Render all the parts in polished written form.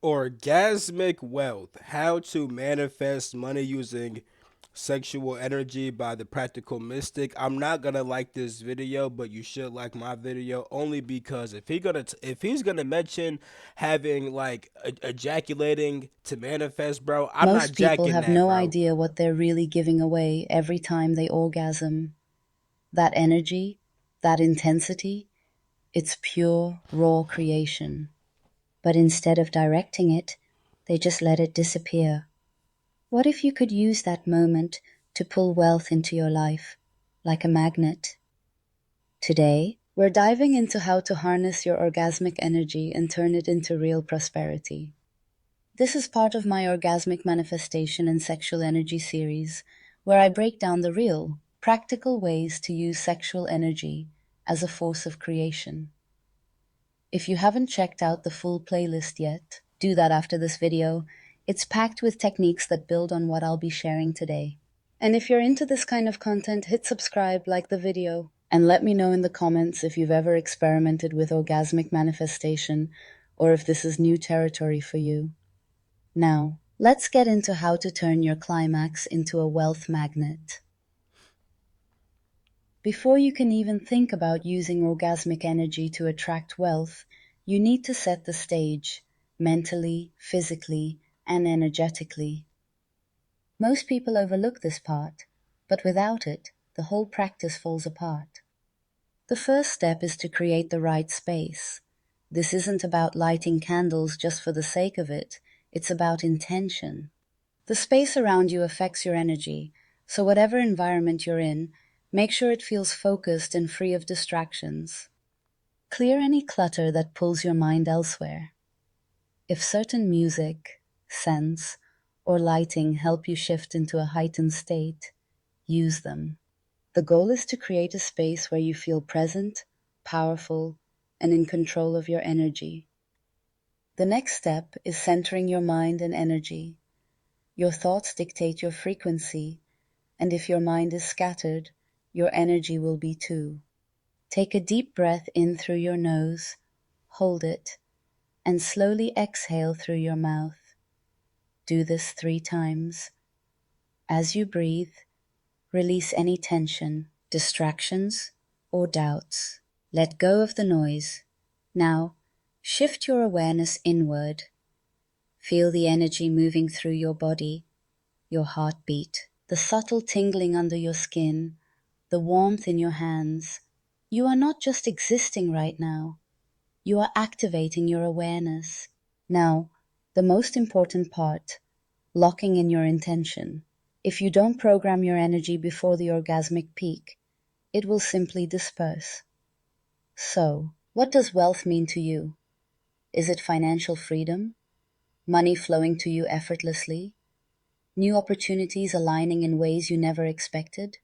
Orgasmic wealth: how to manifest money using sexual energy by the practical mystic. I'm not gonna like this video, but you should like my video only because if he's gonna mention having like ejaculating to manifest, bro, I'm not Most people jacking have that, no bro. idea what they're really giving away every time they orgasm. That energy, that intensity, it's pure, raw creation. But instead of directing it, they just let it disappear. What if you could use that moment to pull wealth into your life, like a magnet? Today, we're diving into how to harness your orgasmic energy and turn it into real prosperity. This is part of my Orgasmic Manifestation and Sexual Energy series, where I break down the real, practical ways to use sexual energy as a force of creation. If you haven't checked out the full playlist yet, do that after this video. It's packed with techniques that build on what I'll be sharing today. And if you're into this kind of content, hit subscribe, like the video, and let me know in the comments if you've ever experimented with orgasmic manifestation or if this is new territory for you. Now, let's get into how to turn your climax into a wealth magnet. Before you can even think about using orgasmic energy to attract wealth, you need to set the stage mentally, physically, and energetically. Most people overlook this part, but without it, the whole practice falls apart. The first step is to create the right space. This isn't about lighting candles just for the sake of it, it's about intention. The space around you affects your energy, so whatever environment you're in, make sure it feels focused and free of distractions. Clear any clutter that pulls your mind elsewhere. If certain music, scents, or lighting help you shift into a heightened state, use them. The goal is to create a space where you feel present, powerful, and in control of your energy. The next step is centering your mind and energy. Your thoughts dictate your frequency, and if your mind is scattered, your energy will be too. Take a deep breath in through your nose, hold it, and slowly exhale through your mouth. Do this 3 times. As you breathe, release any tension, distractions, or doubts. Let go of the noise. Now, shift your awareness inward. Feel the energy moving through your body, your heartbeat, the subtle tingling under your skin, the warmth in your hands. You are not just existing right now. You are activating your awareness. Now, the most important part, locking in your intention. If you don't program your energy before the orgasmic peak, it will simply disperse. So, what does wealth mean to you? Is it financial freedom? Money flowing to you effortlessly? New opportunities aligning in ways you never expected?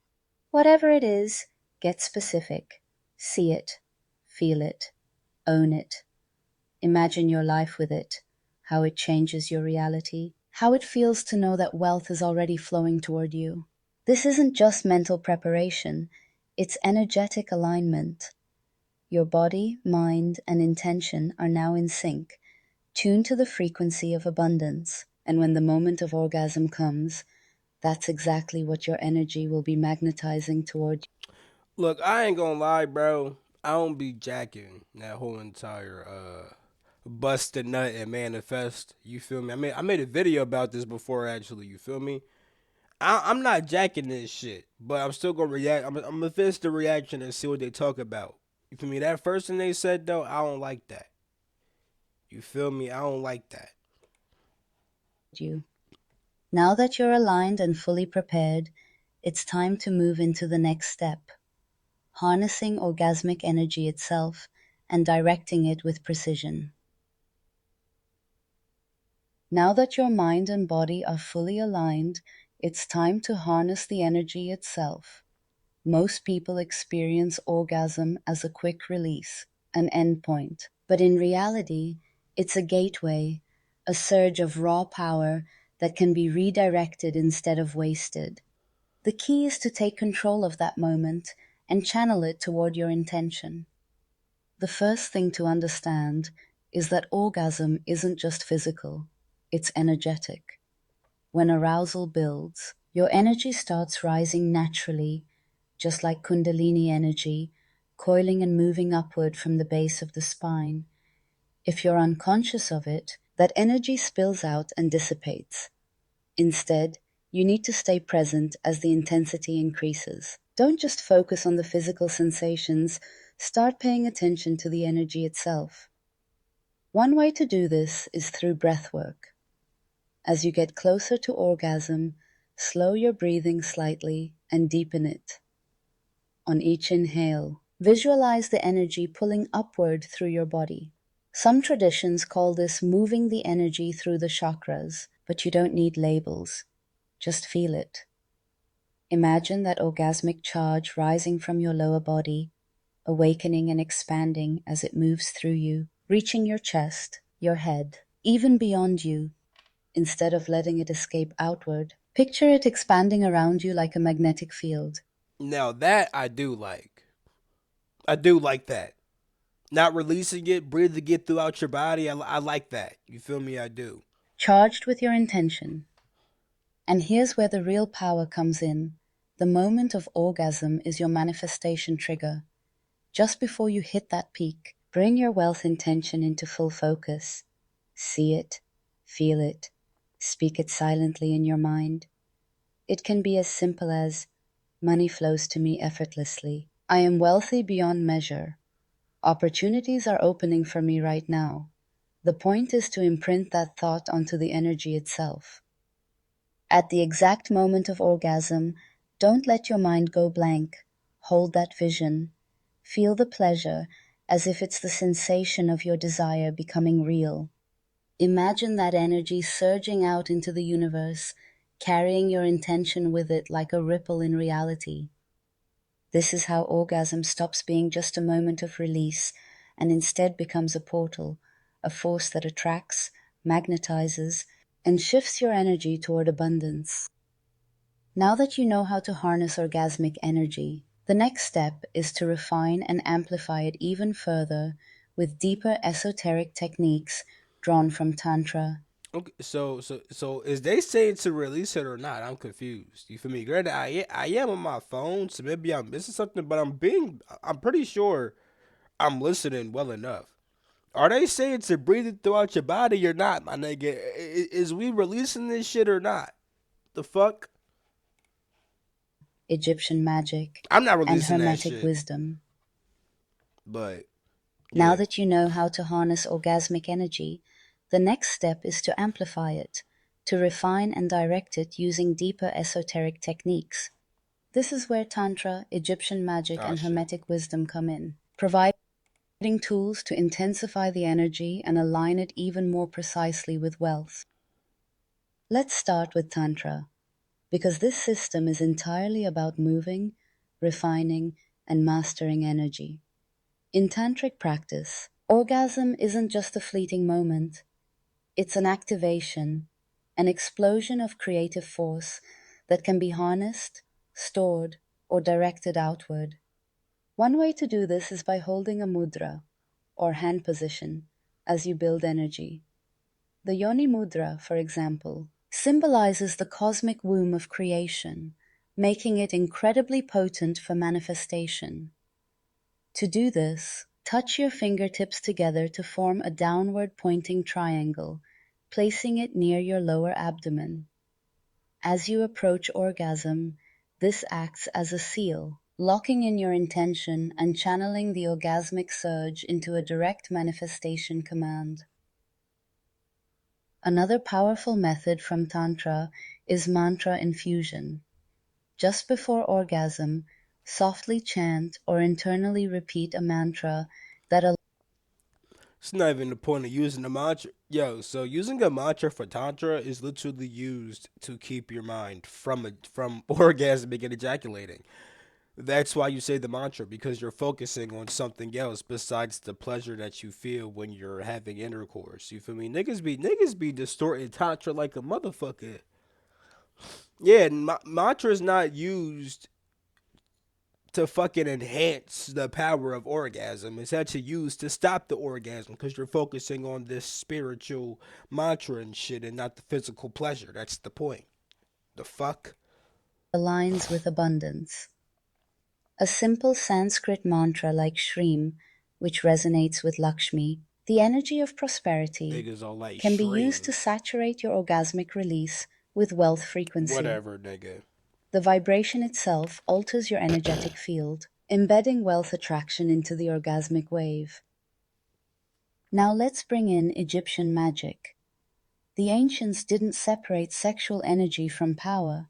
Whatever it is, get specific. See it, feel it, own it. Imagine your life with it, how it changes your reality, how it feels to know that wealth is already flowing toward you. This isn't just mental preparation, it's energetic alignment. Your body, mind, and intention are now in sync, tuned to the frequency of abundance. And when the moment of orgasm comes, that's exactly what your energy will be magnetizing toward you. Look, I ain't gonna lie, bro. I don't be jacking that whole entire bust a nut and manifest. You feel me? I made a video about this before actually. You feel me? I'm not jacking this shit, but I'm still gonna react. I'm gonna fist the reaction and see what they talk about. You feel me? That first thing they said though, I don't like that. You feel me? I don't like that. Now that you're aligned and fully prepared, it's time to move into the next step, harnessing orgasmic energy itself and directing it with precision. Now that your mind and body are fully aligned, it's time to harness the energy itself. Most people experience orgasm as a quick release, an endpoint, but in reality, it's a gateway, a surge of raw power that can be redirected instead of wasted. The key is to take control of that moment and channel it toward your intention. The first thing to understand is that orgasm isn't just physical, it's energetic. When arousal builds, your energy starts rising naturally, just like Kundalini energy, coiling and moving upward from the base of the spine. If you're unconscious of it, that energy spills out and dissipates. Instead, you need to stay present as the intensity increases. Don't just focus on the physical sensations, start paying attention to the energy itself. One way to do this is through breath work. As you get closer to orgasm, slow your breathing slightly and deepen it. On each inhale, visualize the energy pulling upward through your body. Some traditions call this moving the energy through the chakras, but you don't need labels. Just feel it. Imagine that orgasmic charge rising from your lower body, awakening and expanding as it moves through you, reaching your chest, your head, even beyond you. Instead of letting it escape outward, picture it expanding around you like a magnetic field. Now that I do like. I do like that. Not releasing it, breathing it throughout your body. I like that. You feel me? I do. Charged with your intention. And here's where the real power comes in. The moment of orgasm is your manifestation trigger. Just before you hit that peak, bring your wealth intention into full focus. See it, feel it, speak it silently in your mind. It can be as simple as, money flows to me effortlessly. I am wealthy beyond measure. Opportunities are opening for me right now. The point is to imprint that thought onto the energy itself. At the exact moment of orgasm, don't let your mind go blank. Hold that vision. Feel the pleasure as if it's the sensation of your desire becoming real. Imagine that energy surging out into the universe, carrying your intention with it like a ripple in reality. This is how orgasm stops being just a moment of release and instead becomes a portal, a force that attracts, magnetizes, and shifts your energy toward abundance. Now that you know how to harness orgasmic energy, the next step is to refine and amplify it even further with deeper esoteric techniques drawn from Tantra. Okay, so is they saying to release it or not? I'm confused. You feel me? Granted, I am on my phone, so maybe I'm missing something, but I'm pretty sure I'm listening well enough. Are they saying to breathe it throughout your body or not, my nigga? Is we releasing this shit or not? The fuck? Egyptian magic, I'm not and releasing that Hermetic shit. wisdom. But Now yeah. that you know how to harness orgasmic energy, the next step is to amplify it, to refine and direct it using deeper esoteric techniques. This is where Tantra, Egyptian magic, Oh and shit. Hermetic wisdom come in, providing tools to intensify the energy and align it even more precisely with wealth. Let's start with Tantra, because this system is entirely about moving, refining, and mastering energy. In tantric practice, orgasm isn't just a fleeting moment, it's an activation, an explosion of creative force that can be harnessed, stored, or directed outward. One way to do this is by holding a mudra, or hand position, as you build energy. The Yoni Mudra, for example, symbolizes the cosmic womb of creation, making it incredibly potent for manifestation. To do this, touch your fingertips together to form a downward pointing triangle, placing it near your lower abdomen. As you approach orgasm, this acts as a seal, locking in your intention and channeling the orgasmic surge into a direct manifestation command. Another powerful method from Tantra is mantra infusion. Just before orgasm, softly chant or internally repeat a mantra that It's not even the point of using a mantra. Yo, so using a mantra for tantra is literally used to keep your mind from orgasming and ejaculating. That's why you say the mantra, because you're focusing on something else besides the pleasure that you feel when you're having intercourse. You feel me? Niggas be distorting tantra like a motherfucker. Yeah, mantra is not used to fucking enhance the power of orgasm. It's actually used to stop the orgasm because you're focusing on this spiritual mantra and shit and not the physical pleasure. That's the point. The fuck? Aligns with abundance. A simple Sanskrit mantra like Shreem, which resonates with Lakshmi, the energy of prosperity, Niggas all like can be used Shreem. to saturate your orgasmic release with wealth frequency. Whatever, nigga. The vibration itself alters your energetic field, embedding wealth attraction into the orgasmic wave. Now let's bring in Egyptian magic. The ancients didn't separate sexual energy from power.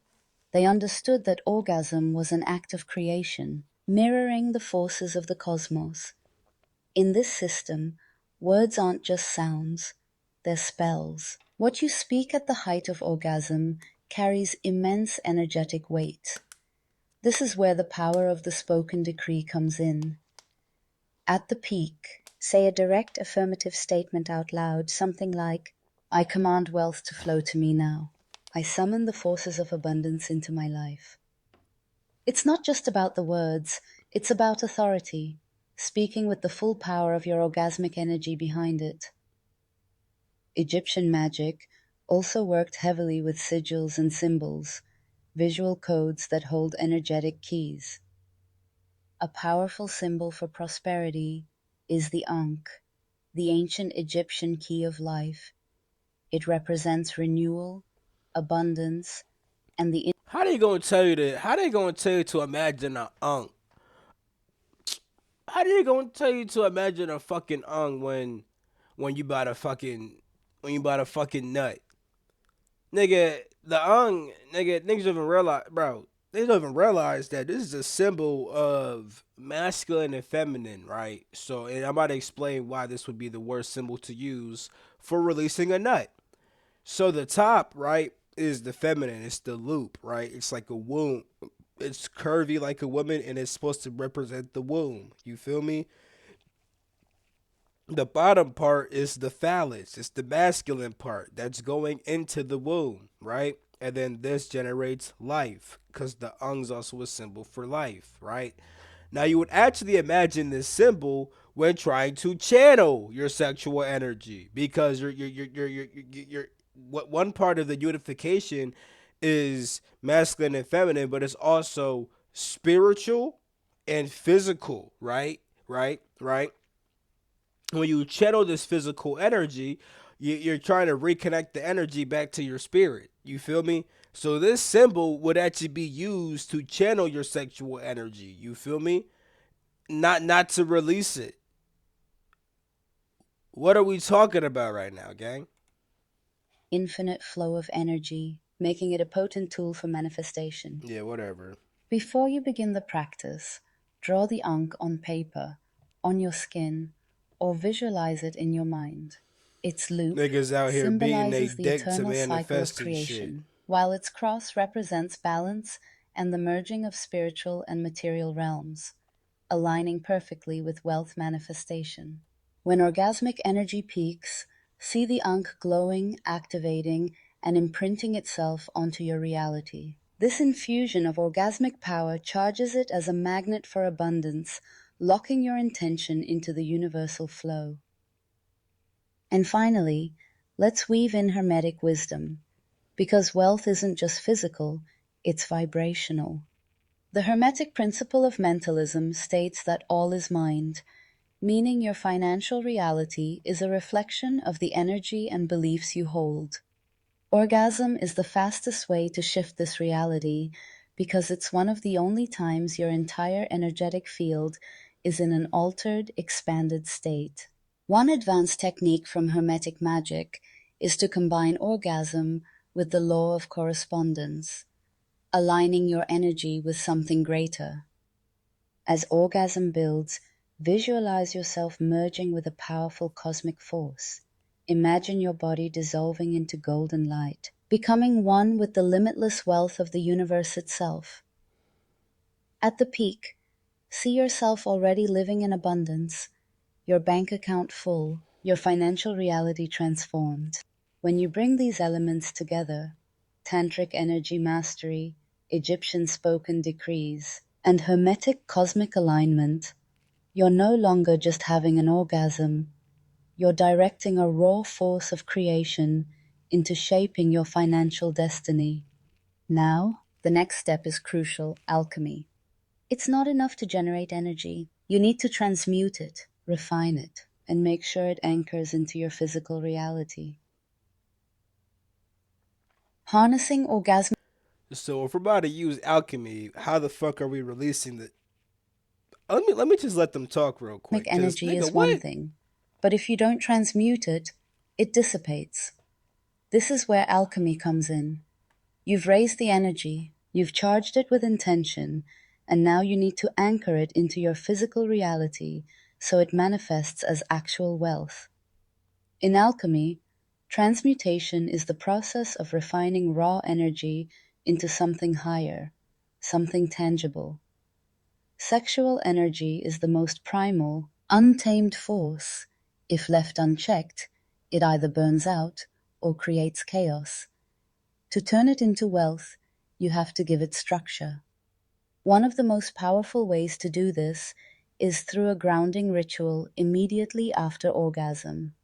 They understood that orgasm was an act of creation, mirroring the forces of the cosmos. In this system, words aren't just sounds, they're spells. What you speak at the height of orgasm carries immense energetic weight. This is where the power of the spoken decree comes in. At the peak, say a direct affirmative statement out loud, something like, I command wealth to flow to me now. I summon the forces of abundance into my life. It's not just about the words, it's about authority, speaking with the full power of your orgasmic energy behind it. Egyptian magic also worked heavily with sigils and symbols, visual codes that hold energetic keys. A powerful symbol for prosperity is the Ankh, the ancient Egyptian key of life. It represents renewal, abundance, and the How they gonna tell you that? How they gonna tell you to imagine a unk? How they gonna tell you to imagine a fucking unk when you about to fucking when you about to fucking nut? Nigga, the ung, nigga, niggas don't even realize, bro. They don't even realize that this is a symbol of masculine and feminine, right? So, and I'm about to explain why this would be the worst symbol to use for releasing a nut. So, the top, right, is the feminine. It's the loop, right? It's like a womb. It's curvy like a woman, and it's supposed to represent the womb. You feel me? The bottom part is the phallus. It's the masculine part that's going into the womb, right? And then this generates life because the ung's also a symbol for life, right? Now you would actually imagine this symbol when trying to channel your sexual energy because you're what one part of the unification is masculine and feminine, but it's also spiritual and physical, right? Right? When you channel this physical energy, you're trying to reconnect the energy back to your spirit. You feel me? So this symbol would actually be used to channel your sexual energy. You feel me? Not to release it. What are we talking about right now, gang? infinite flow of energy, making it a potent tool for manifestation. Yeah, whatever. Before you begin the practice, draw the Ankh on paper, on your skin, or visualize it in your mind. Its loop Niggas out here beating they symbolizes the dick to eternal cycle of manifest and shit. creation, while its cross represents balance and the merging of spiritual and material realms, aligning perfectly with wealth manifestation. When orgasmic energy peaks, see the Ankh glowing, activating, and imprinting itself onto your reality. This infusion of orgasmic power charges it as a magnet for abundance, locking your intention into the universal flow. And finally, let's weave in Hermetic wisdom, because wealth isn't just physical, it's vibrational. The Hermetic principle of mentalism states that all is mind, meaning your financial reality is a reflection of the energy and beliefs you hold. Orgasm is the fastest way to shift this reality because it's one of the only times your entire energetic field is in an altered, expanded state. One advanced technique from Hermetic magic is to combine orgasm with the law of correspondence, aligning your energy with something greater. As orgasm builds, visualize yourself merging with a powerful cosmic force. Imagine your body dissolving into golden light, becoming one with the limitless wealth of the universe itself. At the peak, see yourself already living in abundance, your bank account full, your financial reality transformed. When you bring these elements together, tantric energy mastery, Egyptian spoken decrees, And hermetic cosmic alignment, you're no longer just having an orgasm, you're directing a raw force of creation into shaping your financial destiny. Now, the next step is crucial: alchemy. It's not enough to generate energy. You need to transmute it, refine it, and make sure it anchors into your physical reality. Harnessing orgasmic So if we're about to use alchemy, how the fuck are we releasing the? Let me just let them talk real quick, cause energy nigga, is one what? thing, but if you don't transmute it, it dissipates. This is where alchemy comes in. You've raised the energy, you've charged it with intention, and now you need to anchor it into your physical reality so it manifests as actual wealth. In alchemy, transmutation is the process of refining raw energy into something higher, something tangible. Sexual energy is the most primal, untamed force. If left unchecked, it either burns out or creates chaos. To turn it into wealth, you have to give it structure. One of the most powerful ways to do this is through a grounding ritual immediately after orgasm.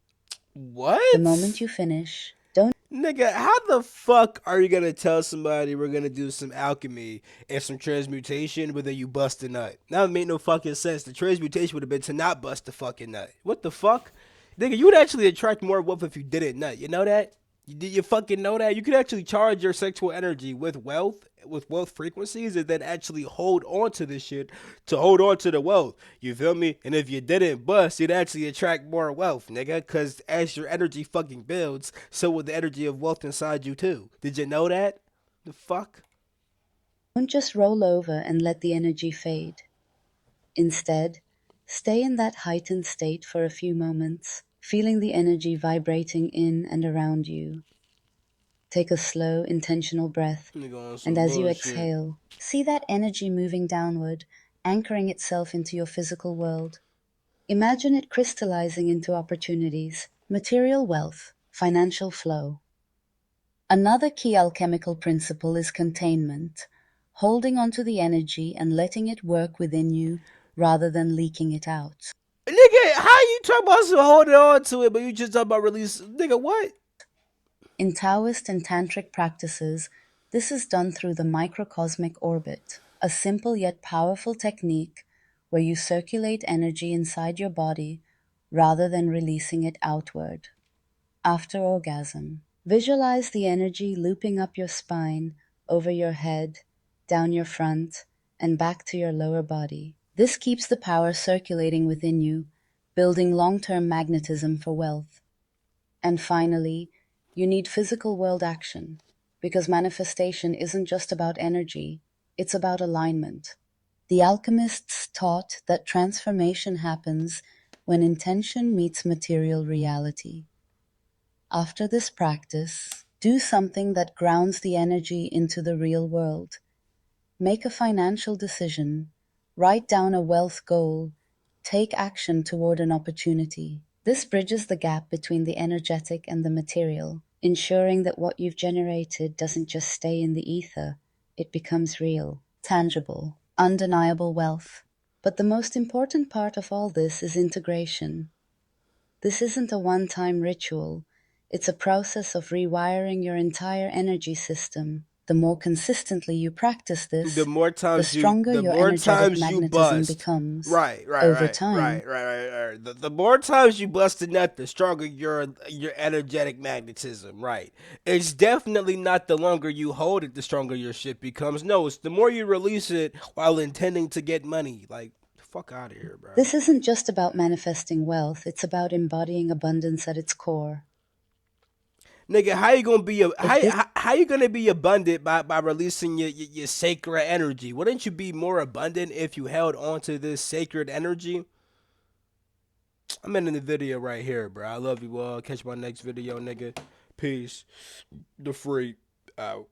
The moment What? you finish, don't Nigga, how the fuck are you gonna tell somebody we're gonna do some alchemy and some transmutation, but then you bust a nut? That would make no fucking sense. The transmutation would have been to not bust the fucking nut. What the fuck? Nigga, you would actually attract more wealth if you didn't nut. You know that? Did you fucking know that? You could actually charge your sexual energy with wealth frequencies, and then actually hold on to this shit to hold on to the wealth. You feel me? And if you didn't bust, you'd actually attract more wealth, nigga. Cause as your energy fucking builds, so will the energy of wealth inside you too. Did you know that? The fuck? just roll over and let the energy fade. Instead, stay in that heightened state for a few moments, feeling the energy vibrating in and around you. Take a slow, intentional breath, Nigga on and some as you bullshit. exhale, see that energy moving downward, anchoring itself into your physical world. Imagine it crystallizing into opportunities, material wealth, financial flow. Another key alchemical principle is containment, holding onto the energy and letting it work within you rather than leaking it out. Nigga, how you talking about some holding on to it, but you just talking about release? Nigga, what? In Taoist and Tantric practices, this is done through the microcosmic orbit, a simple yet powerful technique where you circulate energy inside your body rather than releasing it outward. After orgasm, visualize the energy looping up your spine, over your head, down your front, and back to your lower body. This keeps the power circulating within you, building long term magnetism for wealth. And finally, you need physical world action, because manifestation isn't just about energy, it's about alignment. The alchemists taught that transformation happens when intention meets material reality. After this practice, do something that grounds the energy into the real world. Make a financial decision, write down a wealth goal, take action toward an opportunity. This bridges the gap between the energetic and the material, ensuring that what you've generated doesn't just stay in the ether, it becomes real, tangible, undeniable wealth. But the most important part of all this is integration. This isn't a one time ritual, it's a process of rewiring your entire energy system. The more consistently you practice this, the stronger The your more energetic times you magnetism bust. becomes. Right, right, Over right, time, right, right, right, right. The more times you bust a nut, the stronger your energetic magnetism. Right. It's definitely not the longer you hold it, the stronger your shit becomes. No, it's the more you release it while intending to get money. Like, fuck out of here, bro. this isn't just about manifesting wealth, it's about embodying abundance at its core. Nigga, how you gonna be If this how you gonna be abundant by releasing your sacred energy? Wouldn't you be more abundant if you held on to this sacred energy? I'm ending the video right here, bro. I love you all. Catch my next video, nigga. Peace. The freak out.